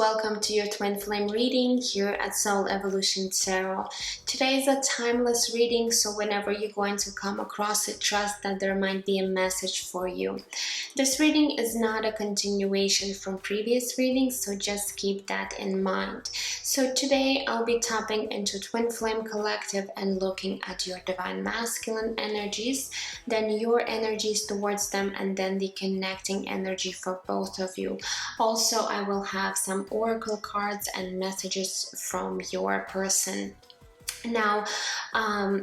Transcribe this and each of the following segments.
welcome to your twin flame reading here at Soul Evolution Tarot. Today is a timeless reading, so whenever you're going to come across it, trust that there might be a message for you. This reading is not a continuation from previous readings, so just keep that in mind. So today I'll be tapping into Twin Flame Collective and looking at your Divine Masculine energies, then your energies towards them, and then the connecting energy for both of you. Also, I will have some oracle cards and messages from your person. Now,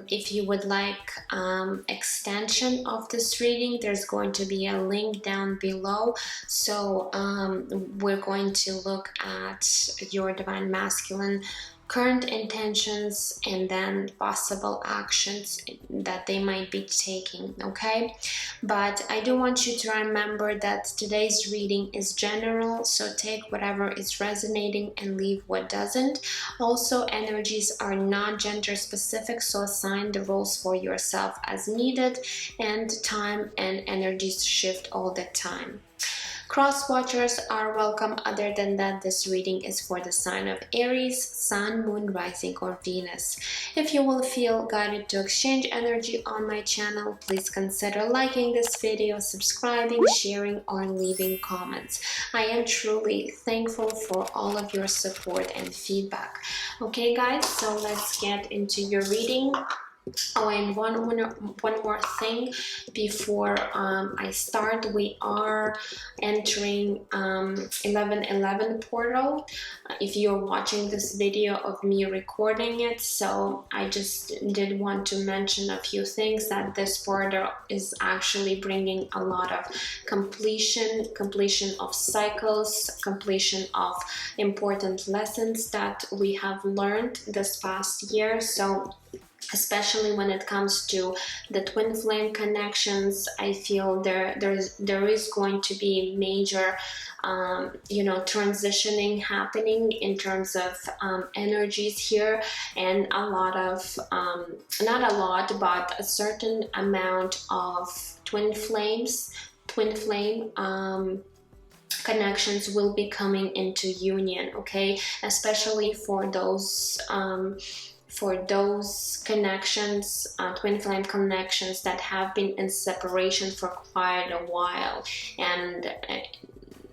if you would like extension of this reading, there's going to be a link down below. So we're going to look at your Divine Masculine current intentions and then possible actions that they might be taking, okay? But I do want you to remember that today's reading is general, so take whatever is resonating and leave what doesn't. Also, energies are not gender specific, so assign the roles for yourself as needed, and time and energies shift all the time. Cross watchers are welcome. Other than that, this reading is for the sign of Aries, Sun, Moon, Rising, or Venus. If you will feel guided to exchange energy on my channel, please consider liking this video, subscribing, sharing, or leaving comments. I am truly thankful for all of your support and feedback. Okay guys, so let's get into your reading. Oh, and one more thing before I start. We are entering 11/11 portal. If you're watching this video of me recording it, so I just did want to mention a few things, that this portal is actually bringing a lot of completion of cycles, completion of important lessons that we have learned this past year. So especially when it comes to the twin flame connections, I feel there is going to be major transitioning happening in terms of energies here, and a lot of not a lot, but a certain amount of twin flame connections will be coming into union, okay? Especially for those connections, twin flame connections that have been in separation for quite a while, and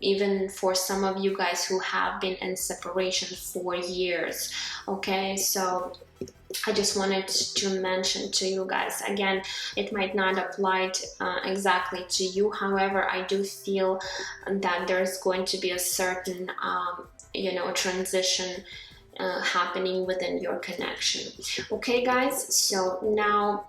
even for some of you guys who have been in separation for years, okay? So I just wanted to mention to you guys, again, it might not apply exactly to you. However, I do feel that there's going to be a certain transition happening within your connection. Okay guys, so now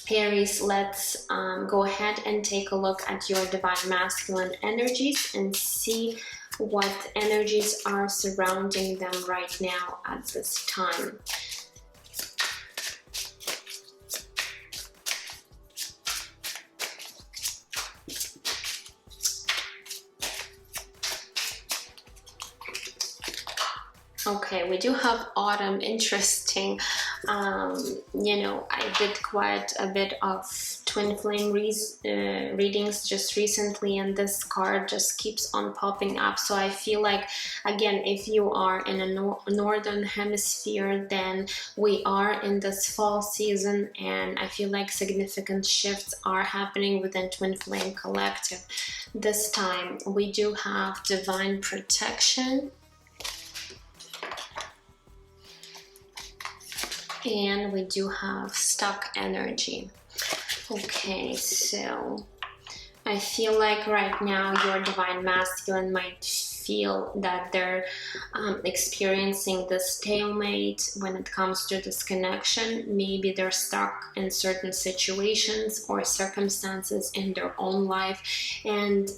Aries, let's go ahead and take a look at your Divine Masculine energies and see what energies are surrounding them right now at this time. Okay, we do have autumn. Interesting. I did quite a bit of twin flame readings just recently, and this card just keeps on popping up. So I feel like, again, if you are in a northern hemisphere, then we are in this fall season, and I feel like significant shifts are happening within Twin Flame Collective. This time we do have divine protection, and we do have stuck energy. Okay, so I feel like right now your Divine Masculine might feel that they're experiencing the stalemate when it comes to this connection. Maybe they're stuck in certain situations or circumstances in their own life, and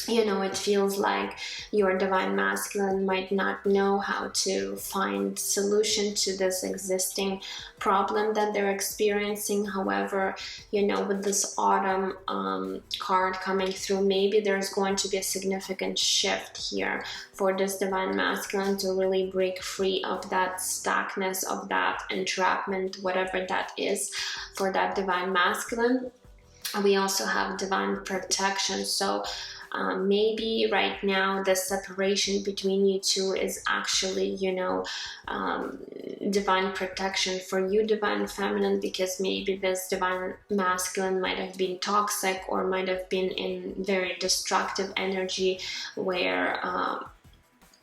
it feels like your Divine Masculine might not know how to find solution to this existing problem that they're experiencing. However, with this autumn card coming through, maybe there's going to be a significant shift here for this Divine Masculine to really break free of that stuckness, of that entrapment, whatever that is for that Divine Masculine. We also have divine protection, so Maybe right now the separation between you two is actually, you know, divine protection for you, divine feminine, because maybe this divine masculine might have been toxic or might have been in very destructive energy where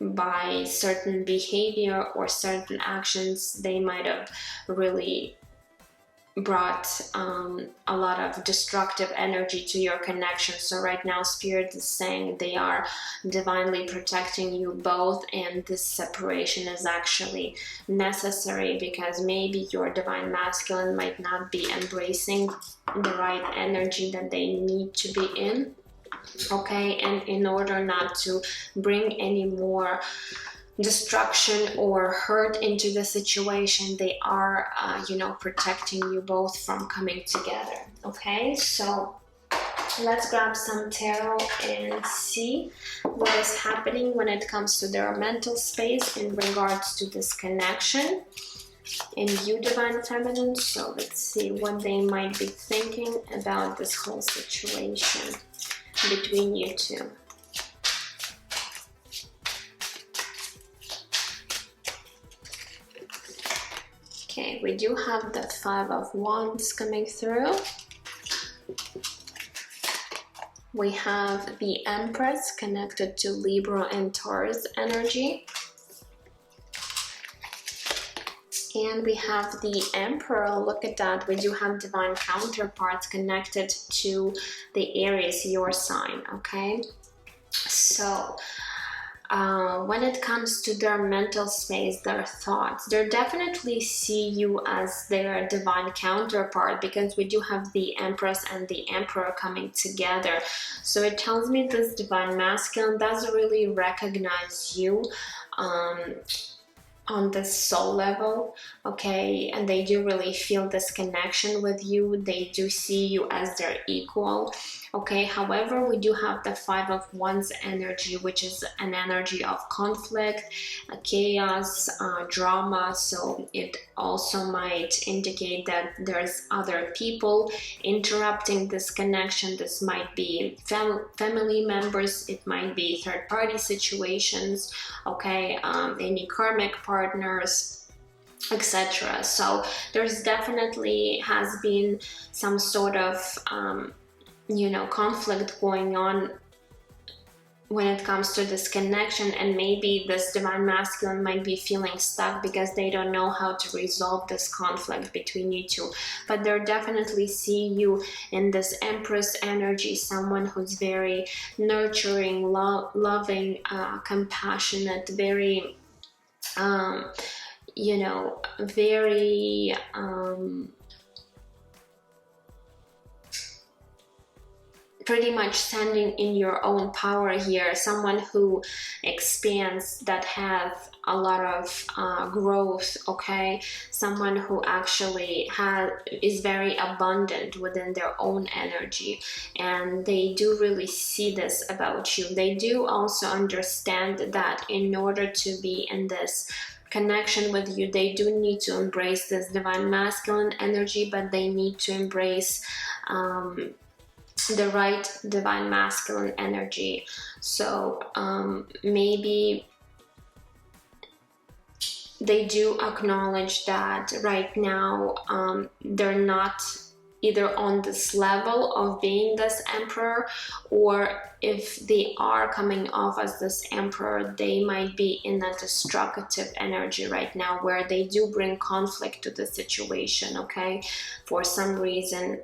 by certain behavior or certain actions they might have really brought a lot of destructive energy to your connection. So right now Spirit is saying they are divinely protecting you both, and this separation is actually necessary because maybe your divine masculine might not be embracing the right energy that they need to be in. Okay, and in order not to bring any more destruction or hurt into the situation, they are you know, protecting you both from coming together. Okay, so let's grab some tarot and see what is happening when it comes to their mental space in regards to this connection in you, divine feminine. So let's see what they might be thinking about this whole situation between you two. Okay, we do have the Five of Wands coming through. We have the Empress connected to Libra and Taurus energy. And we have the Emperor. Look at that. We do have divine counterparts connected to the Aries, your sign, okay? So when it comes to their mental space, their thoughts, they definitely see you as their divine counterpart, because we do have the Empress and the Emperor coming together. So it tells me this divine masculine doesn't really recognize you on this soul level, okay? And they do really feel this connection with you. They do see you as their equal, okay? However, we do have the Five of Wands energy, which is an energy of conflict, chaos, drama. So it also might indicate that there's other people interrupting this connection. This might be family members, it might be third-party situations, okay? Any karmic partners, etc. So there's definitely has been some sort of you know, conflict going on when it comes to this connection, and maybe this divine masculine might be feeling stuck because they don't know how to resolve this conflict between you two. But they're definitely see you in this Empress energy, someone who's very nurturing, loving, compassionate, very you know, very pretty much standing in your own power here, someone who expands, that has a lot of growth, okay? Someone who actually is very abundant within their own energy, and they do really see this about you. They do also understand that in order to be in this connection with you, they do need to embrace this divine masculine energy, but they need to embrace the right divine masculine energy. So maybe they do acknowledge that right now they're not either on this level of being this Emperor, or if they are coming off as this Emperor, they might be in a destructive energy right now where they do bring conflict to the situation, okay, for some reason.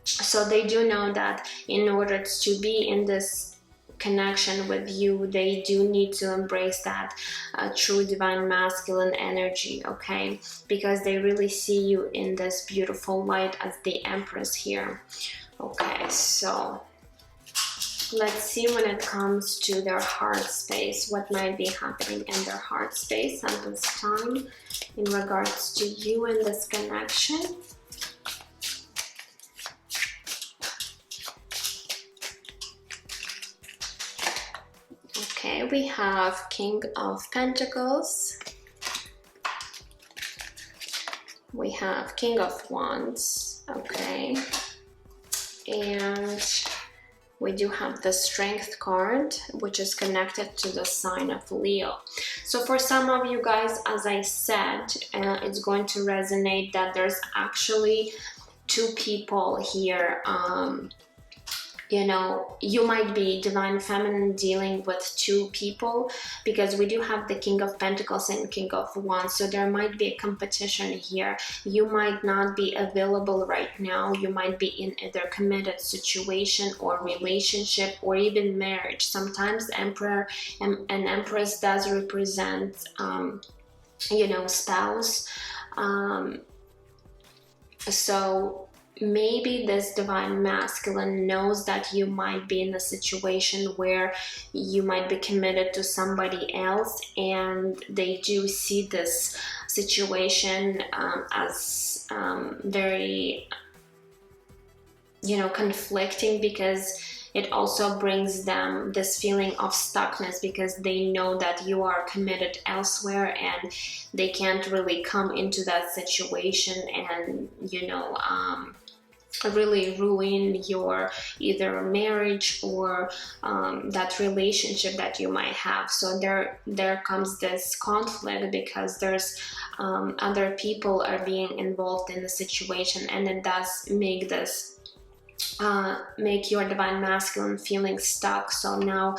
So they do know that in order to be in this connection with you, they do need to embrace that true divine masculine energy, okay? Because they really see you in this beautiful light as the Empress here. Okay, so let's see when it comes to their heart space, what might be happening in their heart space at this time in regards to you and this connection. Okay, we have King of Pentacles. We have King of Wands, okay. And We do have the Strength card, which is connected to the sign of Leo. So for some of you guys, as I said, it's going to resonate that there's actually two people here. You know, you might be divine feminine dealing with two people, because we do have the King of Pentacles and King of Wands, so there might be a competition here. You might not be available right now. You might be in either committed situation or relationship or even marriage. Sometimes Emperor and Empress does represent you know, spouse. So maybe this divine masculine knows that you might be in a situation where you might be committed to somebody else, and they do see this situation as very, you know, conflicting, because it also brings them this feeling of stuckness, because they know that you are committed elsewhere and they can't really come into that situation and, you know, really ruin your either marriage or that relationship that you might have. So there comes this conflict, because there's other people are being involved in the situation, and it does make this make your divine masculine feeling stuck. So now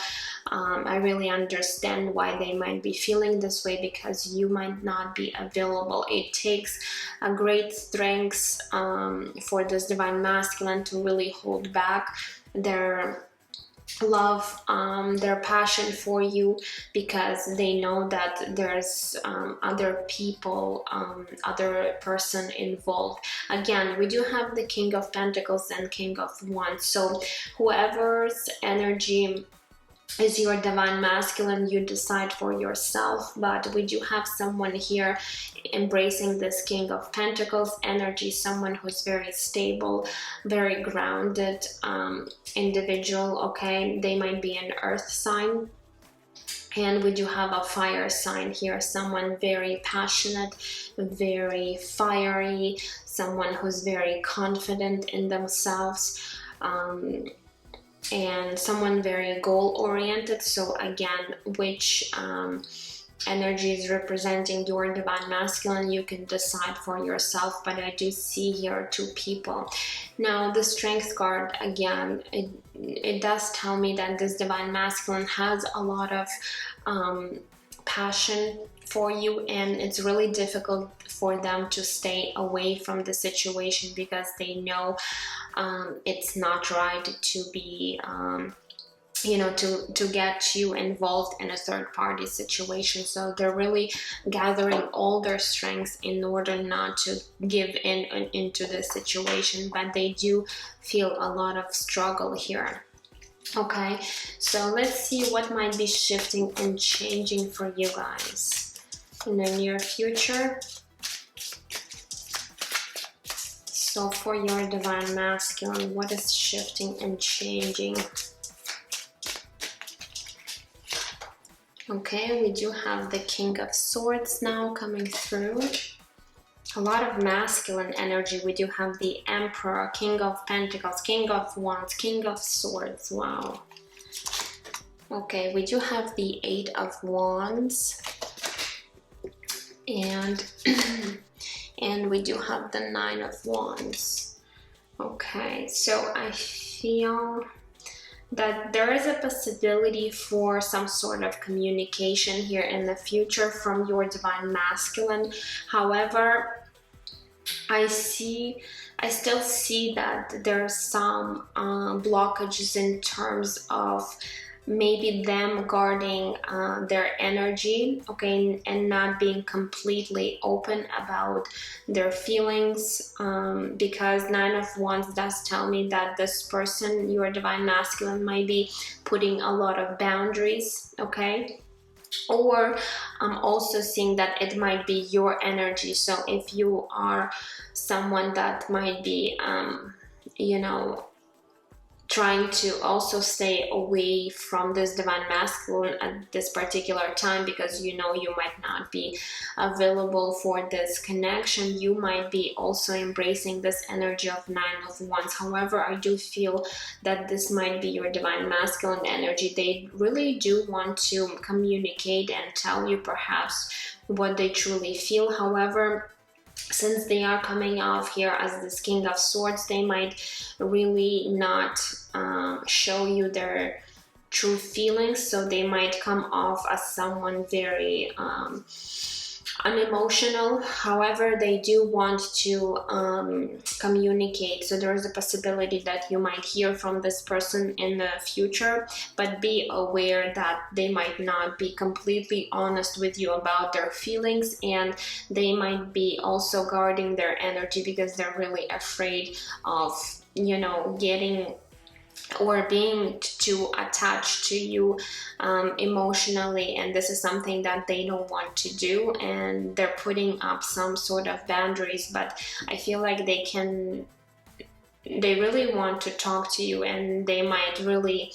I really understand why they might be feeling this way, because you might not be available. It takes a great strength for this divine masculine to really hold back their love, their passion for you, because they know that there's other people, other person involved. Again, we do have the King of Pentacles and King of Wands, so whoever's energy is your divine masculine, you decide for yourself. But we do have someone here embracing this King of Pentacles energy, someone who's very stable, very grounded individual. Okay, they might be an earth sign, and we do have a fire sign here, someone very passionate, very fiery, someone who's very confident in themselves, and someone very goal-oriented. So again, which energy is representing your divine masculine, you can decide for yourself, but I do see here two people. Now the Strength card, again, it does tell me that this divine masculine has a lot of passion for you, and it's really difficult for them to stay away from the situation, because they know it's not right to be you know, to get you involved in a third party situation. So they're really gathering all their strengths in order not to give in into the situation, but they do feel a lot of struggle here. Okay, so let's see what might be shifting and changing for you guys in the near future. So for your divine masculine, what is shifting and changing? Okay, we do have the King of Swords now coming through. A lot of masculine energy. We do have the Emperor, King of Pentacles, King of Wands, King of Swords. Wow. Okay, we do have the Eight of Wands. And and we do have the Nine of Wands. Okay, so I feel that there is a possibility for some sort of communication here in the future from your divine masculine. However, I still see that there's some blockages in terms of maybe them guarding their energy, okay, and not being completely open about their feelings, because Nine of Wands does tell me that this person, your divine masculine, might be putting a lot of boundaries, okay? Or I'm also seeing that it might be your energy. So if you are someone that might be you know, trying to also stay away from this divine masculine at this particular time, because you know you might not be available for this connection. You might be also embracing this energy of Nine of Wands. However, I do feel that this might be your divine masculine energy. They really do want to communicate and tell you perhaps what they truly feel. However, since they are coming off here as this King of Swords, they might really not show you their true feelings. So they might come off as someone very unemotional. However, they do want to communicate. So there is a possibility that you might hear from this person in the future, but be aware that they might not be completely honest with you about their feelings, and they might be also guarding their energy because they're really afraid of, you know, getting or being too attached to you emotionally, and this is something that they don't want to do, and they're putting up some sort of boundaries. But I feel like they really want to talk to you, and they might really,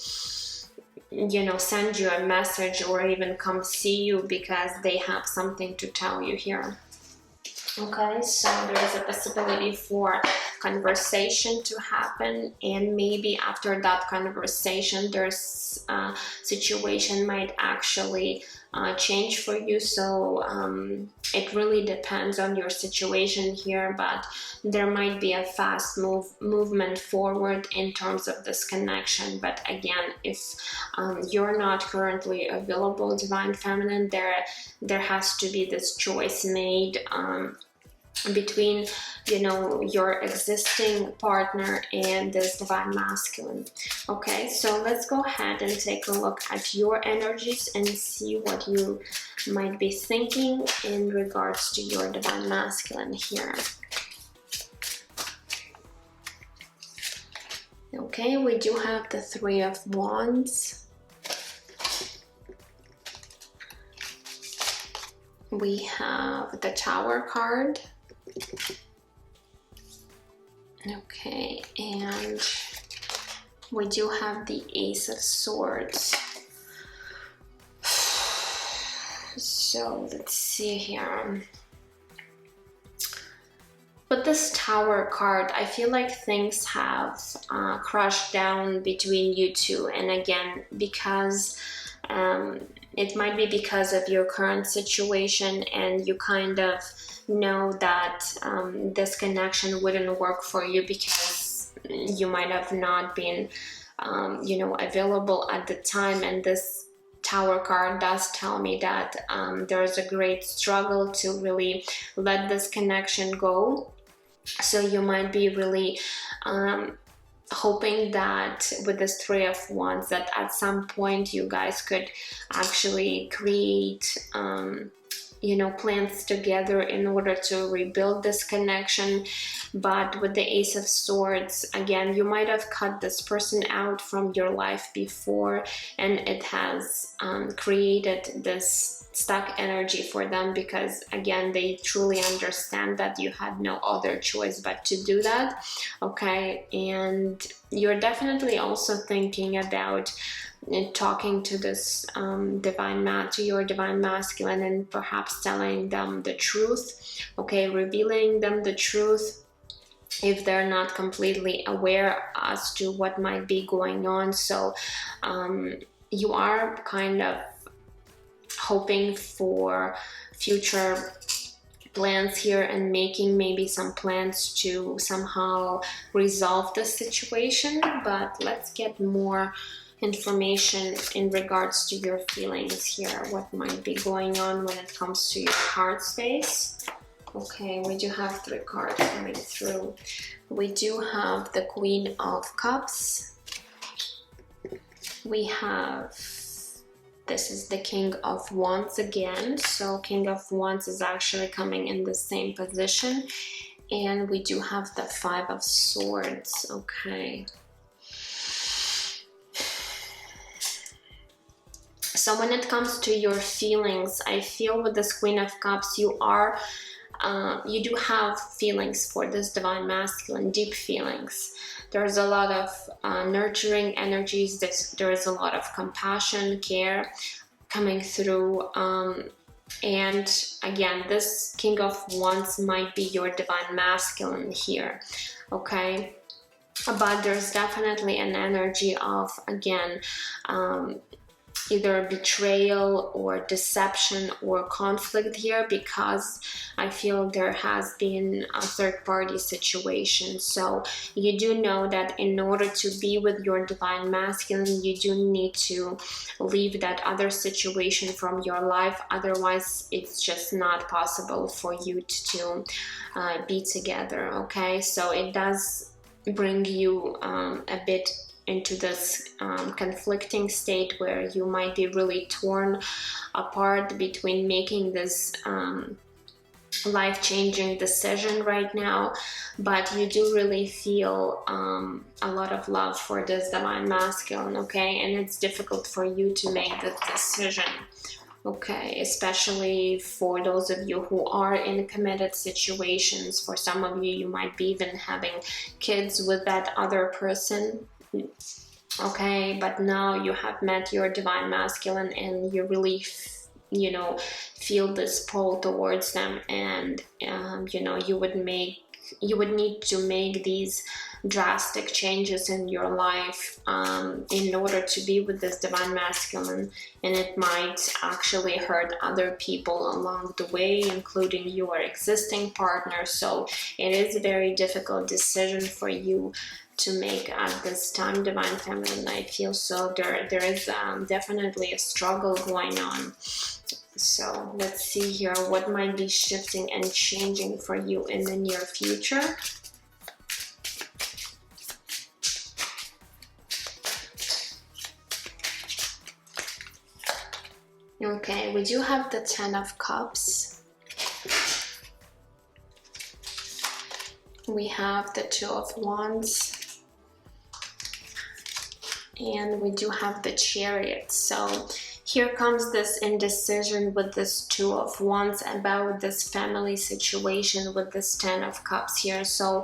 you know, send you a message or even come see you because they have something to tell you here. Okay, so there is a possibility for conversation to happen, and maybe after that conversation there's situation might actually change for you. So it really depends on your situation here, but there might be a fast movement forward in terms of this connection. But again, if you're not currently available, Divine Feminine, there has to be this choice made between, you know, your existing partner and this Divine Masculine. Okay, so let's go ahead and take a look at your energies and see what you might be thinking in regards to your Divine Masculine here. Okay, we do have the Three of Wands. We have the Tower card. Okay, and we do have the Ace of Swords. So let's see here. With this Tower card, I feel like things have crashed down between you two, and again, because it might be because of your current situation, and you kind of know that this connection wouldn't work for you because you might have not been you know, available at the time. And this Tower card does tell me that there's a great struggle to really let this connection go. So you might be really hoping that with this Three of Wands, that at some point you guys could actually create you know, plans together in order to rebuild this connection. But with the Ace of Swords, again, you might have cut this person out from your life before, and it has created this stuck energy for them, because again, they truly understand that you had no other choice but to do that. Okay, and you're definitely also thinking about talking to this to your Divine Masculine, and perhaps telling them the truth. Okay, revealing them the truth if they're not completely aware as to what might be going on. So you are kind of hoping for future plans here, and making maybe some plans to somehow resolve the situation. But let's get more information in regards to your feelings here. What might be going on when it comes to your heart space? Okay, we do have 3 cards coming through. We do have the Queen of Cups. We have, this is the King of Wands again. So King of Wands is actually coming in the same position. And we do have the Five of Swords. Okay. So when it comes to your feelings, I feel with this Queen of Cups, you are you do have feelings for this divine masculine, deep feelings. There's a lot of nurturing energies. There is a lot of compassion, care coming through. And again, this King of Wands might be your divine masculine here, okay? But there's definitely an energy of, again, either betrayal or deception or conflict here, because I feel there has been a third-party situation. So you do know that in order to be with your divine masculine, you do need to leave that other situation from your life. Otherwise, it's just not possible for you to be together, okay? So it does bring you a bit into this conflicting state where you might be really torn apart between making this life-changing decision right now. But you do really feel a lot of love for this divine masculine, okay? And it's difficult for you to make this decision, okay? Especially for those of you who are in committed situations. For some of you, you might be even having kids with that other person, okay? But now you have met your divine masculine and you really you know, feel this pull towards them, and you know, you would need to make these drastic changes in your life in order to be with this divine masculine, and it might actually hurt other people along the way, including your existing partner. So it is a very difficult decision for you to make at this time, divine feminine, I feel. So there is definitely a struggle going on. So let's see here what might be shifting and changing for you in the near future. Okay, we do have the Ten of Cups. We have the Two of Wands. And we do have the Chariot. So here comes this indecision with this Two of Wands about this family situation with this Ten of Cups here. So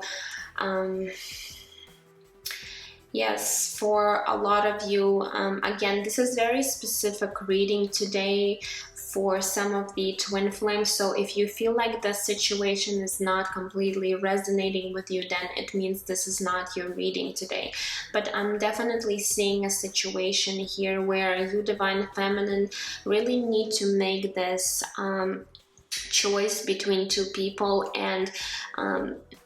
yes, for a lot of you, again, this is very specific reading today for some of the twin flames. So if you feel like the situation is not completely resonating with you, then it means this is not your reading today. But I'm definitely seeing a situation here where you, divine feminine, really need to make this choice between two people, and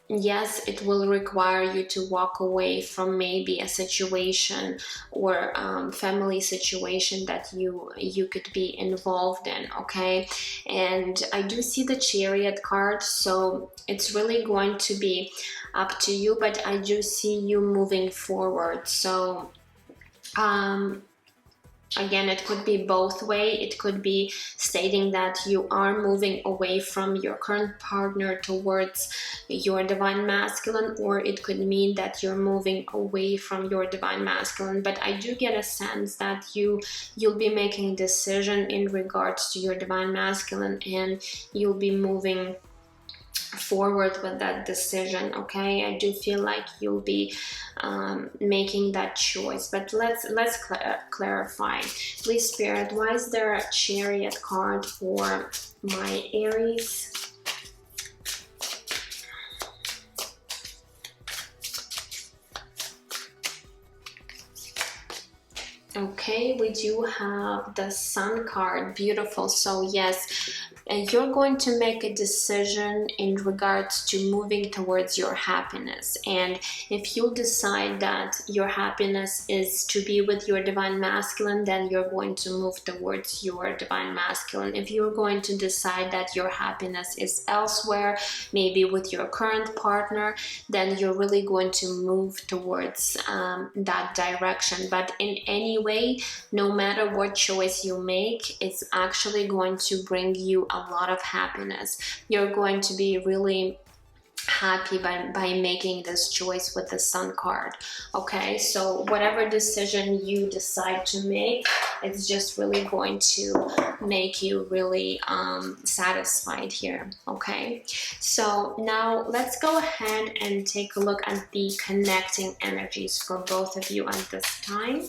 yes, it will require you to walk away from maybe a situation or family situation that you could be involved in, okay? And I do see the Chariot card, so it's really going to be up to you, but I do see you moving forward. So again, it could be both way. It could be stating that you are moving away from your current partner towards your divine masculine, or it could mean that you're moving away from your divine masculine. But I do get a sense that you'll be making a decision in regards to your divine masculine, and you'll be moving forward with that decision, okay? I do feel like you'll be making that choice. But let's clarify, please, Spirit, why is there a Chariot card for my Aries? Okay, we do have the Sun card. Beautiful. So yes, you're going to make a decision in regards to moving towards your happiness. And if you decide that your happiness is to be with your divine masculine, then you're going to move towards your divine masculine. If you're going to decide that your happiness is elsewhere, maybe with your current partner, then you're really going to move towards that direction. But in any way, no matter what choice you make, it's actually going to bring you a lot of happiness. You're going to be really happy by making this choice with the Sun card, okay? So whatever decision you decide to make, it's just really going to make you really satisfied here. Okay, so now let's go ahead and take a look at the connecting energies for both of you at this time.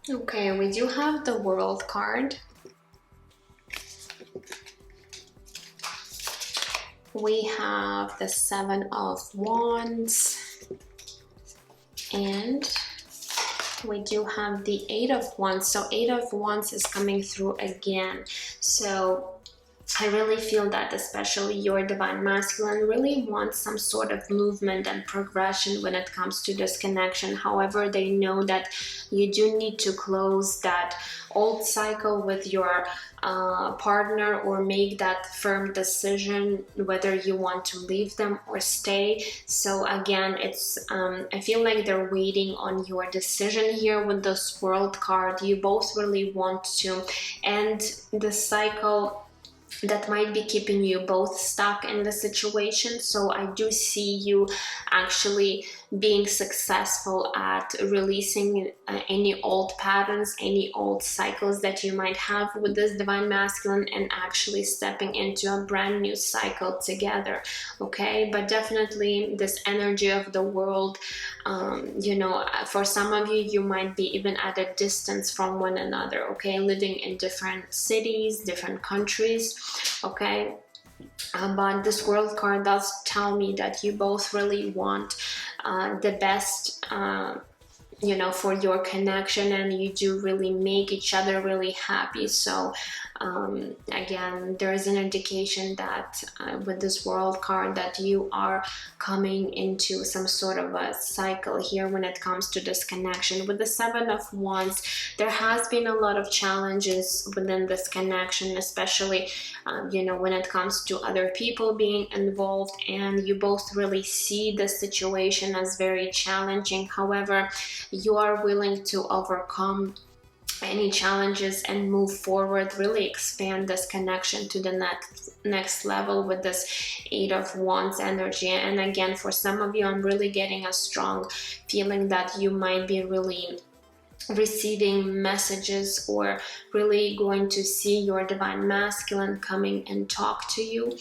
Okay, we do have the World card. We have the Seven of Wands. And we do have the Eight of Wands. So Eight of Wands is coming through again. So I really feel that especially your divine masculine really wants some sort of movement and progression when it comes to this connection. However, they know that you do need to close that old cycle with your partner, or make that firm decision whether you want to leave them or stay. So again, it's I feel like they're waiting on your decision here with this World card. You both really want to end the cycle that might be keeping you both stuck in the situation. So I do see you actually being successful at releasing any old patterns, any old cycles that you might have with this divine masculine, and actually stepping into a brand new cycle together. Okay, but definitely this energy of the World, you know, for some of you, you might be even at a distance from one another. Okay, living in different cities, different countries. Okay, but this World card does tell me that you both really want the best, you know, for your connection, and you do really make each other really happy. So again, there is an indication that with this World card that you are coming into some sort of a cycle here when it comes to this connection. With the Seven of Wands, there has been a lot of challenges within this connection, especially you know, when it comes to other people being involved, and you both really see the situation as very challenging. However, you are willing to overcome any challenges and move forward, really expand this connection to the next level with this Eight of Wands energy. And again, for some of you, I'm really getting a strong feeling that you might be really receiving messages, or really going to see your divine masculine coming and talk to you.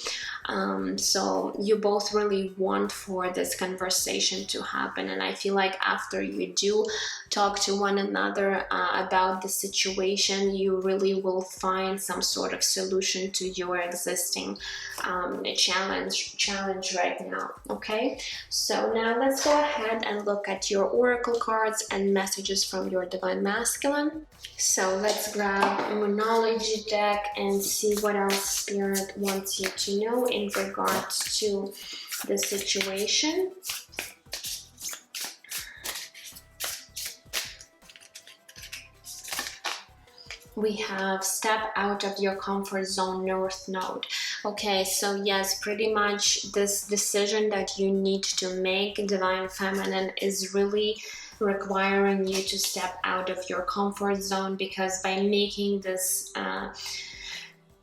So you both really want for this conversation to happen, and I feel like after you do talk to one another about the situation, you really will find some sort of solution to your existing challenge right now. Okay, so now let's go ahead and look at your oracle cards and messages from your divine masculine. So let's grab a Moonology deck and see what else Spirit wants you to know in regards to the situation. We have step out of your comfort zone, North Node. Okay, so yes, pretty much this decision that you need to make, Divine Feminine, is really requiring you to step out of your comfort zone, because by making this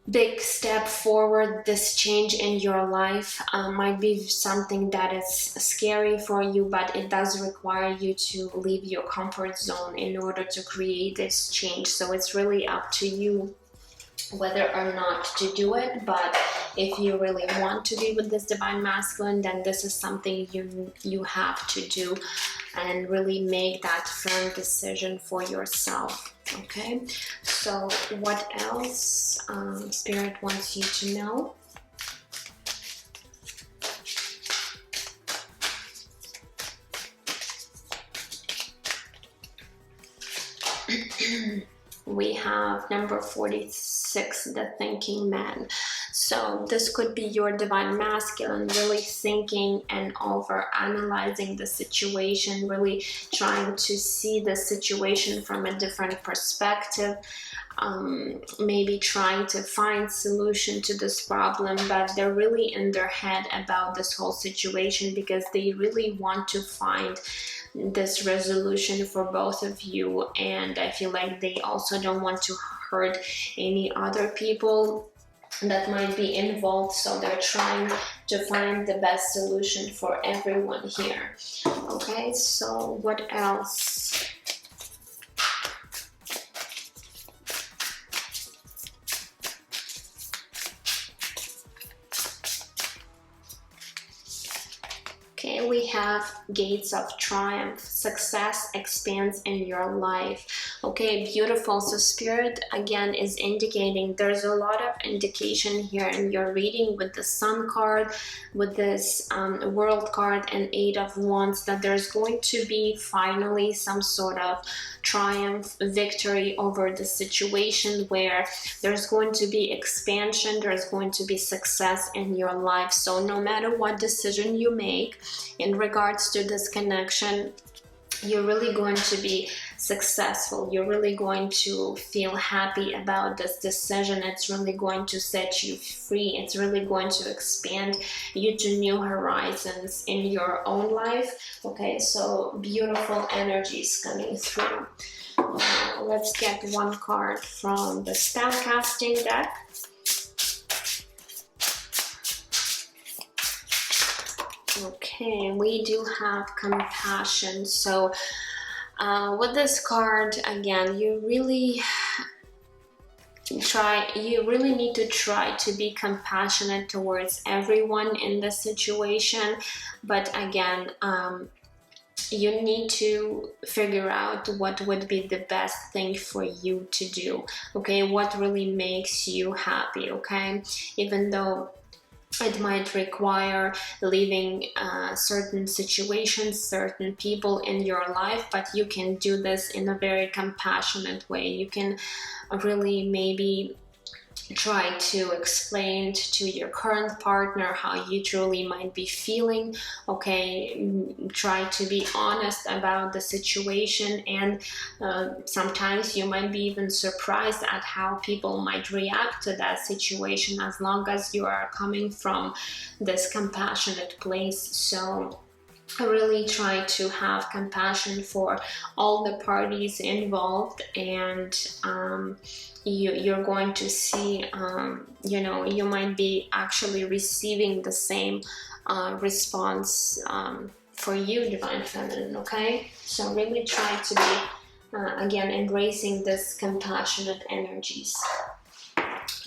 big step forward, this change in your life might be something that is scary for you, but it does require you to leave your comfort zone in order to create this change. So it's really up to you whether or not to do it. But if you really want to be with this divine masculine, then this is something you have to do, and really make that firm decision for yourself. Okay, so what else Spirit wants you to know? We have number 46, the thinking man. So this could be your divine masculine really thinking and over analyzing the situation, really trying to see the situation from a different perspective, maybe trying to find solution to this problem, but they're really in their head about this whole situation, because they really want to find this resolution for both of you. And I feel like they also don't want to hurt any other people. that might be involved, so they're trying to find the best solution for everyone here. Okay, so what else? Okay, we have gates of triumph. Success expands in your life. Okay, beautiful. So Spirit again is indicating, there's a lot of indication here in your reading with the Sun card, with this World card and Eight of Wands, that there's going to be finally some sort of triumph, victory over the situation, where there's going to be expansion, there's going to be success in your life. So no matter what decision you make in regards to this connection, you're really going to be successful. You're really going to feel happy about this decision. It's really going to set you free. It's really going to expand you to new horizons in your own life. Okay, so beautiful energies coming through. Let's get one card from the spell casting deck. Okay, we do have compassion. So with this card, again, you really need to try to be compassionate towards everyone in this situation. But again, you need to figure out what would be the best thing for you to do. Okay, what really makes you happy. Okay, even though it might require leaving certain situations, certain people in your life, but you can do this in a very compassionate way. You can really maybe try to explain to your current partner how you truly might be feeling. Okay, try to be honest about the situation, and sometimes you might be even surprised at how people might react to that situation, as long as you are coming from this compassionate place. So really try to have compassion for all the parties involved, and you're going to see, you might be actually receiving the same response for you, Divine Feminine. Okay, so really try to be again embracing this compassionate energies.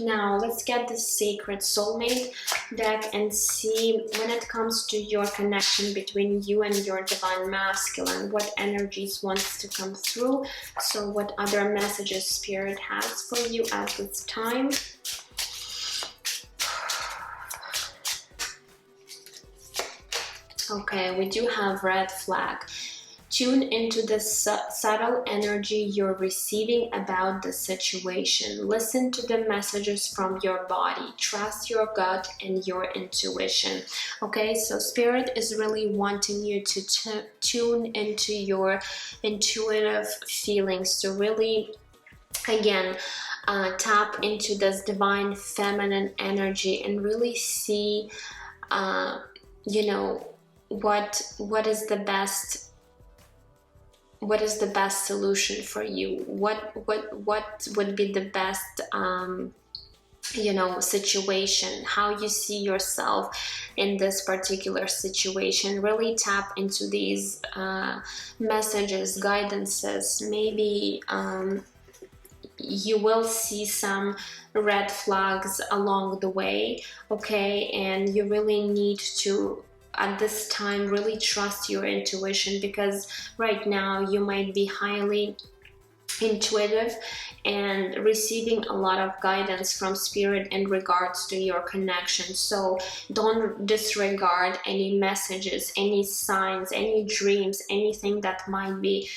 Now let's get the Sacred Soulmate deck and see, when it comes to your connection between you and your Divine Masculine, what energies wants to come through. So what other messages Spirit has for you at this time. Okay, we do have Red Flag. Tune into the subtle energy you're receiving about the situation. Listen to the messages from your body. Trust your gut and your intuition. Okay, so Spirit is really wanting you to tune into your intuitive feelings, to really, again, tap into this Divine Feminine energy and really see, what is the best. What is the best solution for you? What would be the best situation, how you see yourself in this particular situation. Really tap into these messages, guidances. Maybe you will see some red flags along the way. Okay, and you really need to, at this time, really trust your intuition, because right now you might be highly intuitive and receiving a lot of guidance from Spirit in regards to your connection. So don't disregard any messages, any signs, any dreams, anything that might be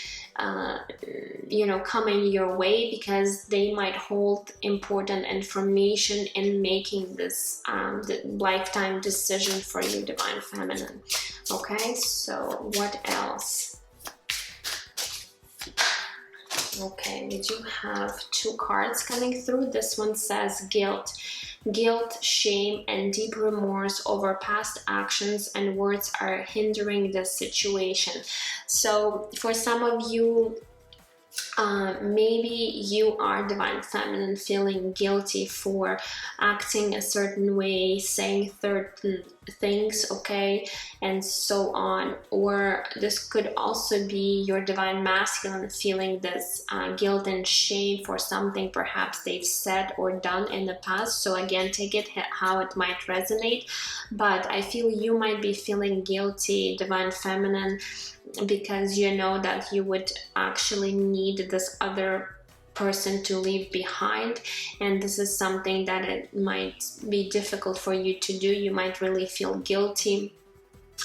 coming your way, because they might hold important information in making this lifetime decision for you, Divine Feminine. Okay, so what else? Okay, we do have two cards coming through. This one says guilt. Guilt, shame, and deep remorse over past actions and words are hindering the situation. So for some of you, Maybe you are divine feminine feeling guilty for acting a certain way, saying certain things, okay, and so on. Or this could also be your divine masculine feeling this guilt and shame for something perhaps they've said or done in the past. So again, take it how it might resonate, but I feel you might be feeling guilty, divine feminine, because you know that you would actually need this other person to leave behind, and this is something that it might be difficult for you to do. You might really feel guilty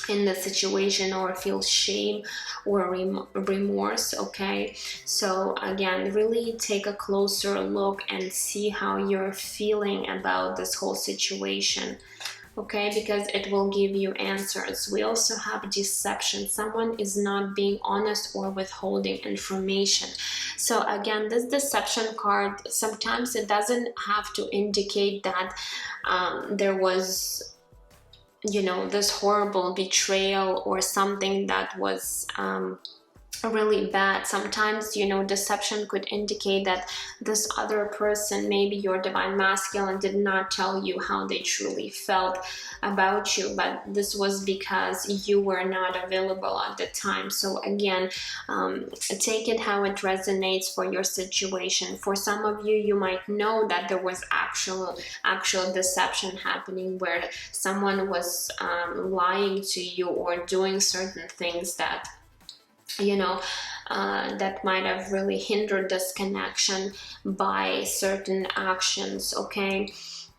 in the situation or feel shame or remorse, okay? So again, really take a closer look and see how you're feeling about this whole situation, okay, because it will give you answers. We also have deception. Someone is not being honest or withholding information. So again, this deception card, sometimes it doesn't have to indicate that there was, you know, this horrible betrayal or something that was really bad. Sometimes, you know, deception could indicate that this other person, maybe your divine masculine, did not tell you how they truly felt about you, but this was because you were not available at the time. So again, take it how it resonates for your situation. For some of you, you might know that there was actual deception happening, where someone was lying to you or doing certain things that, you know, that might have really hindered this connection by certain actions, okay?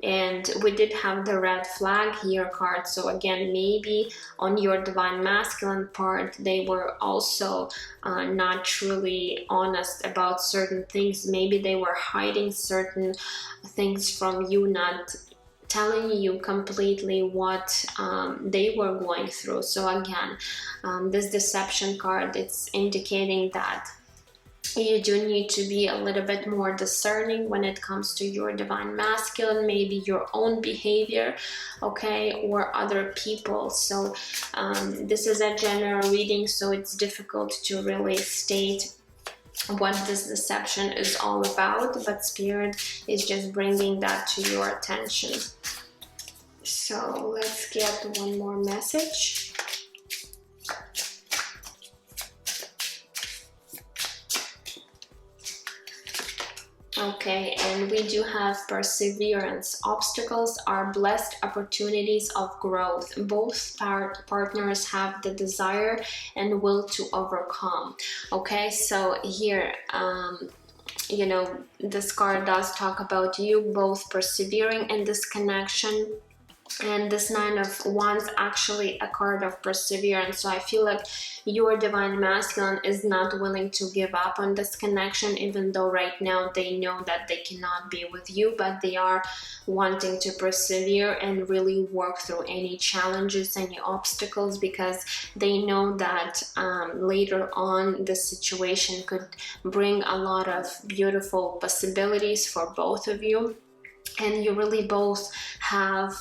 And we did have the red flag here card. So again, maybe on your divine masculine part, they were also not truly honest about certain things. Maybe they were hiding certain things from you, not telling you completely what they were going through. So again, this deception card, it's indicating that you do need to be a little bit more discerning when it comes to your divine masculine, maybe your own behavior, okay, or other people. So this is a general reading, so it's difficult to really state what this deception is all about, but Spirit is just bringing that to your attention. So let's get one more message. Okay, and we do have perseverance. Obstacles are blessed opportunities of growth. Both partners have the desire and will to overcome. Okay, so here, you know, this card does talk about you both persevering in this connection. And this Nine of Wands actually a card of perseverance. So I feel like your divine masculine is not willing to give up on this connection, even though right now they know that they cannot be with you, but they are wanting to persevere and really work through any challenges, any obstacles, because they know that later on the situation could bring a lot of beautiful possibilities for both of you. And you really both have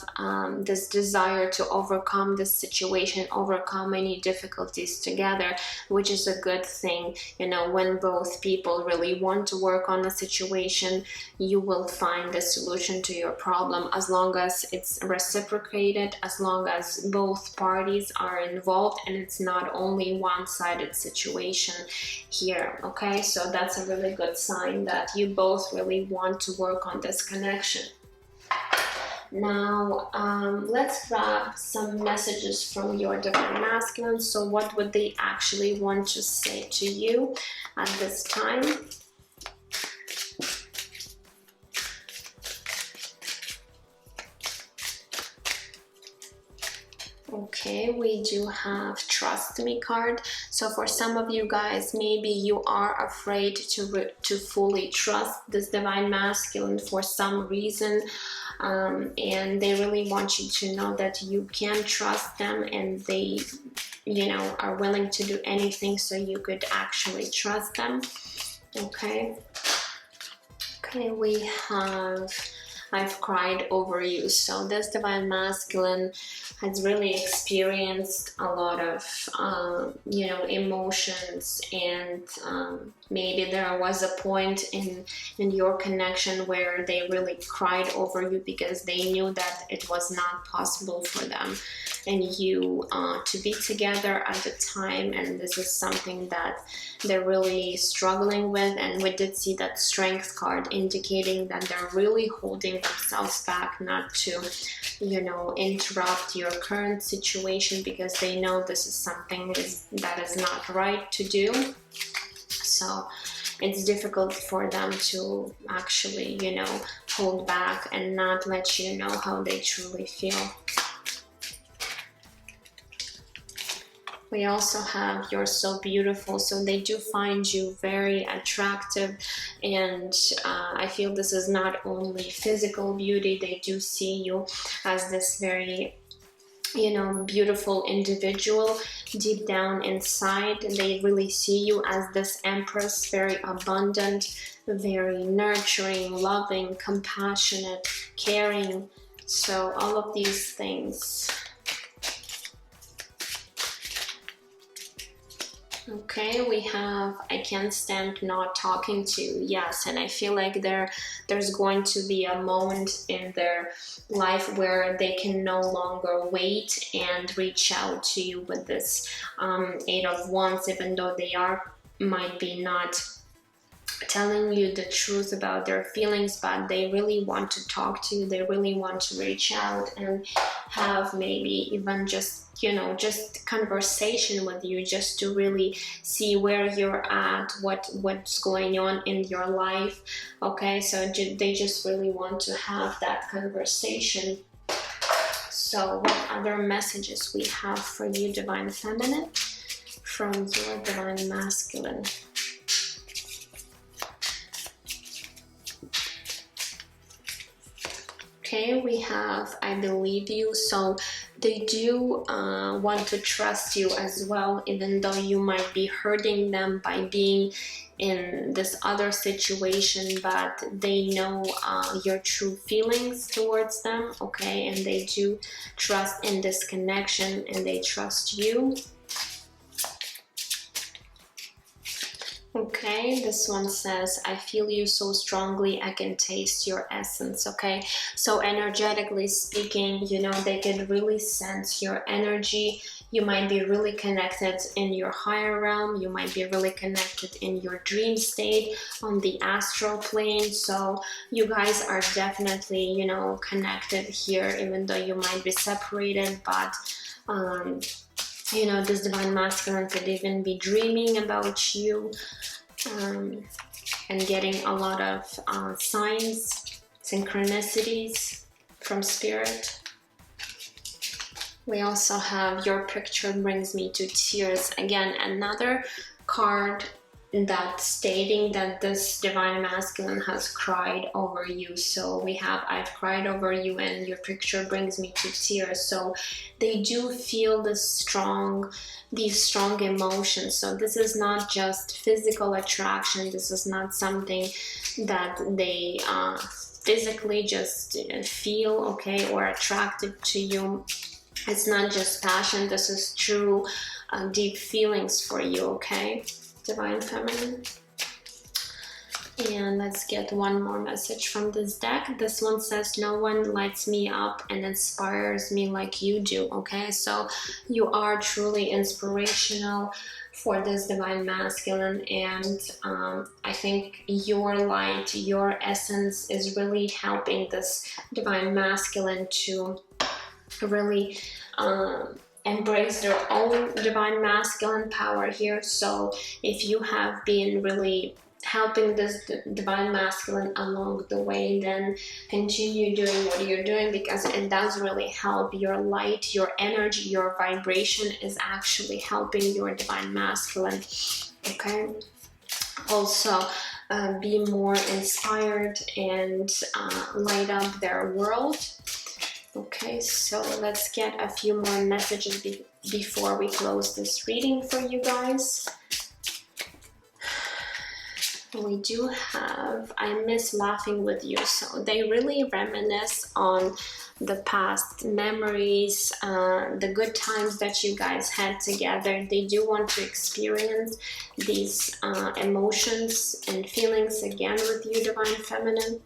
this desire to overcome this situation, overcome any difficulties together, which is a good thing. You know, when both people really want to work on a situation, you will find a solution to your problem, as long as it's reciprocated, as long as both parties are involved and it's not only one-sided situation here, okay? So that's a really good sign that you both really want to work on this connection. Now, let's grab some messages from your divine masculine. So what would they actually want to say to you at this time? Okay, we do have Trust Me card. So for some of you guys, maybe you are afraid to fully trust this divine masculine for some reason. And they really want you to know that you can trust them, and they, you know, are willing to do anything so you could actually trust them. Okay. Okay, we have I've cried over you. So this divine masculine has really experienced a lot of, you know, emotions, and maybe there was a point in your connection where they really cried over you because they knew that it was not possible for them and you to be together at the time, and this is something that they're really struggling with. And we did see that strength card indicating that they're really holding themselves back not to, you know, interrupt your current situation because they know this is something that is not right to do. So it's difficult for them to actually, you know, hold back and not let you know how they truly feel. We also have You're So Beautiful. So they do find you very attractive, and I feel this is not only physical beauty, they do see you as this very, you know, beautiful individual deep down inside. They really see you as this empress, very abundant, very nurturing, loving, compassionate, caring. So all of these things. Okay, we have I can't stand not talking to you. Yes, and I feel like there's going to be a moment in their life where they can no longer wait and reach out to you with this Eight of Wands, even though they might be not telling you the truth about their feelings, but they really want to talk to you. They really want to reach out and have maybe even just, you know, just conversation with you, just to really see where you're at, what's going on in your life. Okay, so they just really want to have that conversation. So what other messages we have for you, Divine Feminine, from your Divine Masculine? Okay, we have I believe you. So they do want to trust you as well, even though you might be hurting them by being in this other situation, but they know your true feelings towards them. Okay, and they do trust in this connection, and they trust you. Okay, this one says, I feel you so strongly, I can taste your essence. Okay, so energetically speaking, you know, they can really sense your energy. You might be really connected in your higher realm. You might be really connected in your dream state on the astral plane. So you guys are definitely, you know, connected here, even though you might be separated. But you know, this divine masculine could even be dreaming about you, and getting a lot of signs, synchronicities from spirit. We also have Your Picture Brings Me to Tears. Again, another card that's stating that this divine masculine has cried over you. So we have I've cried over you and your picture brings me to tears. So they do feel these strong emotions. So this is not just physical attraction. This is not something that they physically just feel, okay, or attracted to you. It's not just passion. This is true deep feelings for you, okay, Divine Feminine. And let's get one more message from this deck. This one says, no one lights me up and inspires me like you do. Okay, so you are truly inspirational for this divine masculine, and I think your light, your essence is really helping this divine masculine to really embrace their own divine masculine power here. So if you have been really helping this divine masculine along the way, then continue doing what you're doing, because it does really help. Your light, your energy, your vibration is actually helping your divine masculine. Okay, also be more inspired and light up their world. Okay, so let's get a few more messages before we close this reading for you guys. We do have I miss laughing with you. So they really reminisce on the past memories, the good times that you guys had together. They do want to experience these emotions and feelings again with you, Divine Feminine.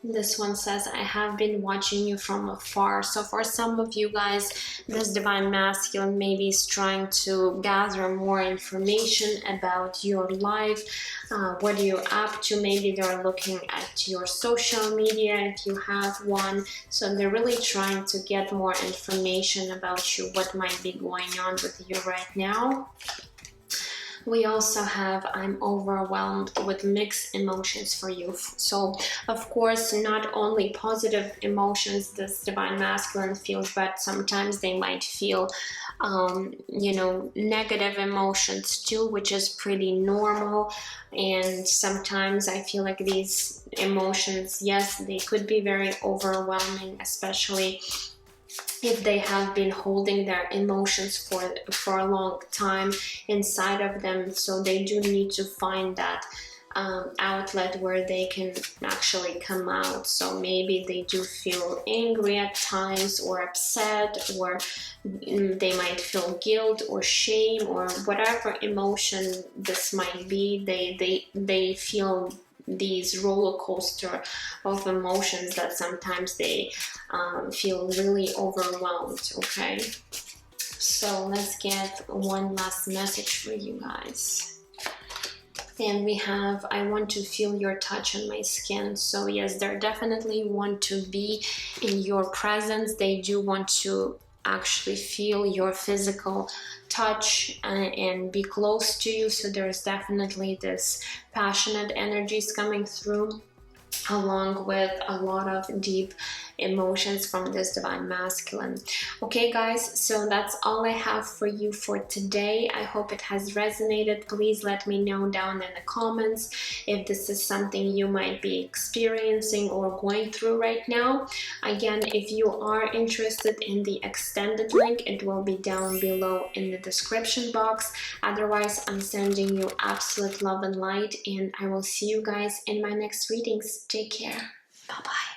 This one says, I have been watching you from afar. So for some of you guys, this Divine Masculine maybe is trying to gather more information about your life. What are you up to? Maybe they're looking at your social media if you have one. So they're really trying to get more information about you, what might be going on with you right now. We also have, I'm overwhelmed with mixed emotions for you. So of course, not only positive emotions this Divine Masculine feels, but sometimes they might feel you know, negative emotions too, which is pretty normal. And sometimes I feel like these emotions, yes, they could be very overwhelming, especially if they have been holding their emotions for a long time inside of them. So they do need to find that outlet where they can actually come out. So maybe they do feel angry at times, or upset, or they might feel guilt or shame, or whatever emotion this might be. They feel these roller coaster of emotions that sometimes they feel really overwhelmed. Okay, so let's get one last message for you guys. And we have, I want to feel your touch on my skin. So yes, they definitely want to be in your presence. They do want to actually feel your physical touch and be close to you. So there's definitely this passionate energies coming through, along with a lot of deep emotions from this Divine Masculine. Okay guys, so that's all I have for you for today. I hope it has resonated. Please let me know down in the comments if this is something you might be experiencing or going through right now. Again, if you are interested in the extended link, it will be down below in the description box. Otherwise, I'm sending you absolute love and light, and I will see you guys in my next readings. Take care. Bye-bye.